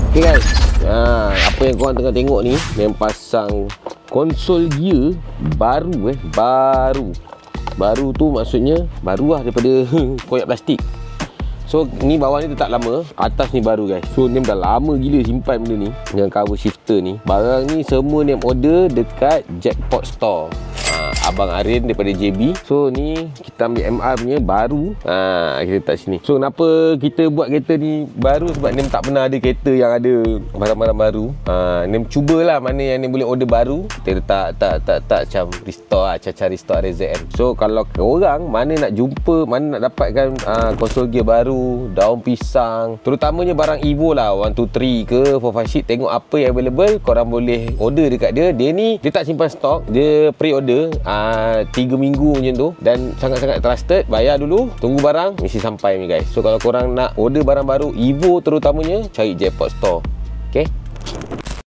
Okay guys, apa yang korang tengah tengok ni, yang pasang konsol gear baru baru tu maksudnya baru lah daripada koyak plastik. So ni bawah ni tetap lama, atas ni baru guys. So ni dah lama gila simpan benda ni, dengan cover shifter ni. Barang ni semua name order dekat Jackpot Store, Abang Arin daripada JB. So ni kita ambil MR punya baru, kita letak sini. So kenapa kita buat kereta ni baru, sebab Nim tak pernah ada kereta yang ada barang-barang baru. Nim cubalah mana yang Nim boleh order baru, kita letak tak macam restore, cara restore RZM. So kalau korang mana nak jumpa, mana nak dapatkan konsol gear baru, daun pisang, terutamanya barang Evo lah, 123 ke 456, tengok apa yang available, korang boleh order dekat dia. Dia ni dia tak simpan stok, dia pre-order 3 minggu macam tu, dan sangat-sangat trusted. Bayar dulu, tunggu barang mesti sampai ni guys. So kalau korang nak order barang baru Evo terutamanya, cari Jackpot Store. Okay.